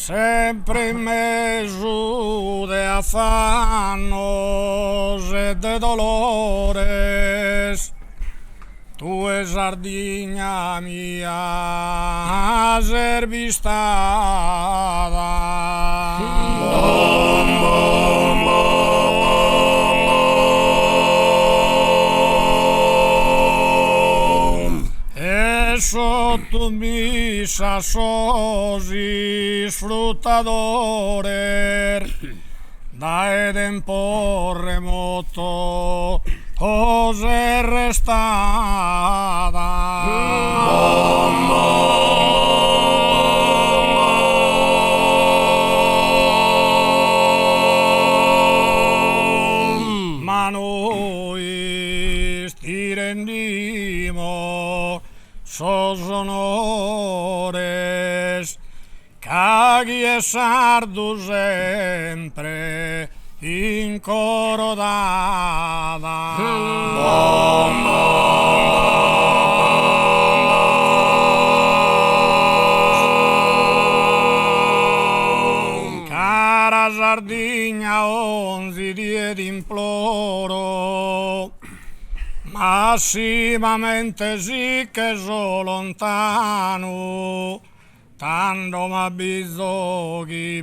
sempre in mezzo de afanos e de dolores, tu es sardinha mia sotto misa sosis frutadore da tempo remoto cose restada ma noi ti rendimo sos honores, caghi e sardo sempre incorodata. Cara Sardegna, onzi died imploro, massimamente sì che so lontano, tanto ma bisogni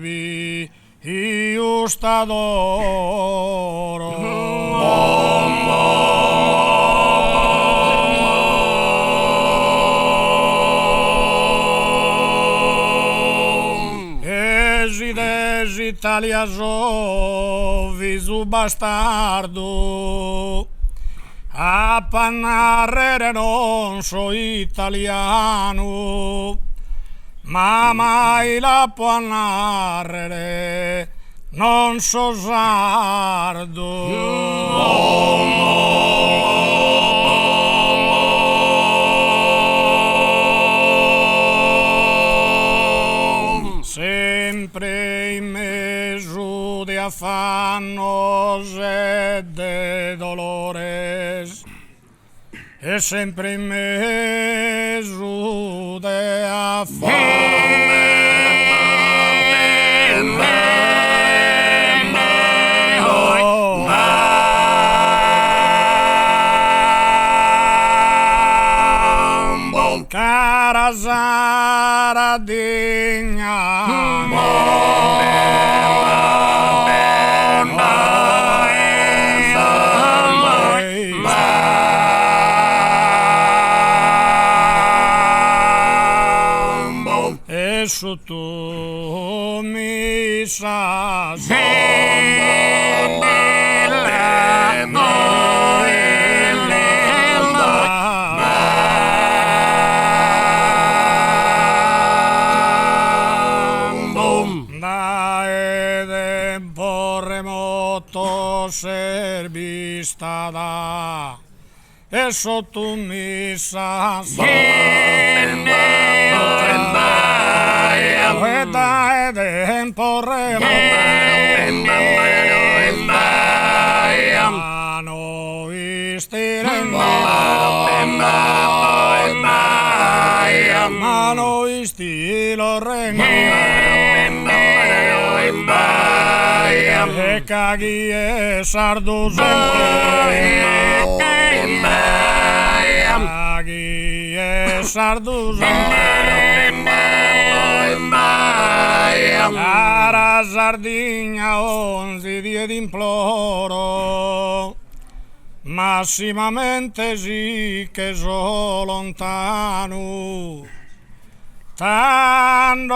io st'adoro. Eside Italia so visu bastardo, a pannarrere non so italiano, ma mai la può narrare, non so sardo. Sempre in mezzo di affannos e de dolores, e sempre in mezzo de cara Sardegna, su tu mi sa da tempo remoto servista da e sotto missa da tempo remoto noi stilo e caghi e sardo caghi e sardo cara Sardegna, onzi died imploro, massimamente sì che so lontano, tanto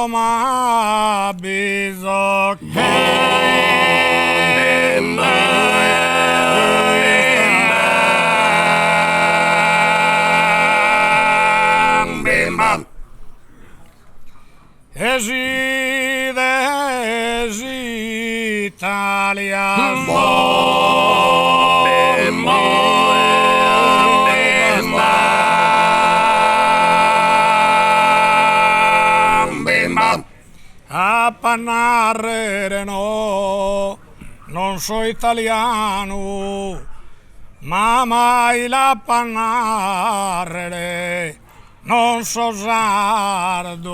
ma Eside Italia a pannarrere no, non so italiano, ma mai la pannarrere non so sardo.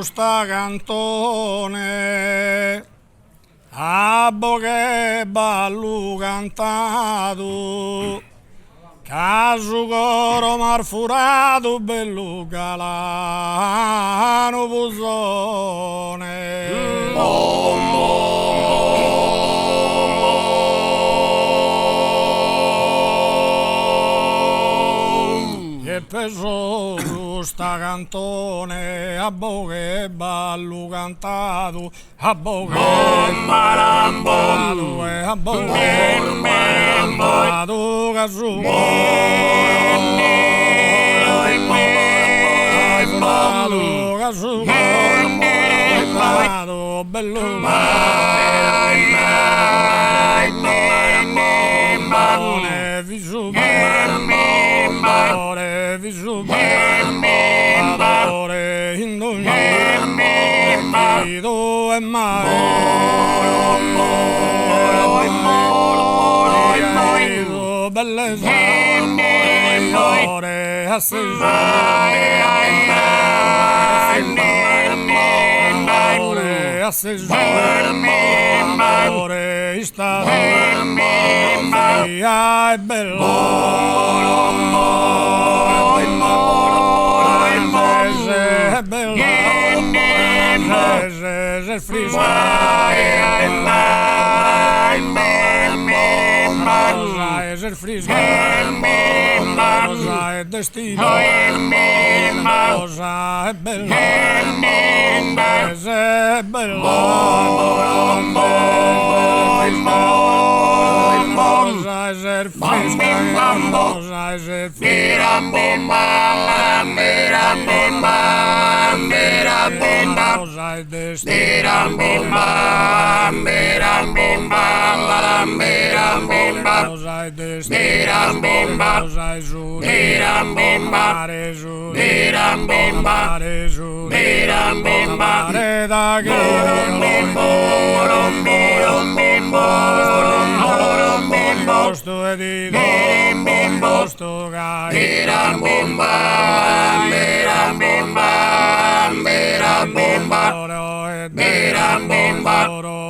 sta cantone, abbo che ballo cantato, caso coro marfurato, bello galano pusone. E peso sta cantone, abbo che ballo cantato, abbo che ballo e abbo che cantato, caso ballo, caso cantato, bello balone, viso balone, viso balone, indogno, ido e mai, ido bellezza, balone, assisa, balone, assisa, balone, istata, via è bello. È bello, è frisco, è frisco, è destino, è bello, è bello, è frisco, bomba,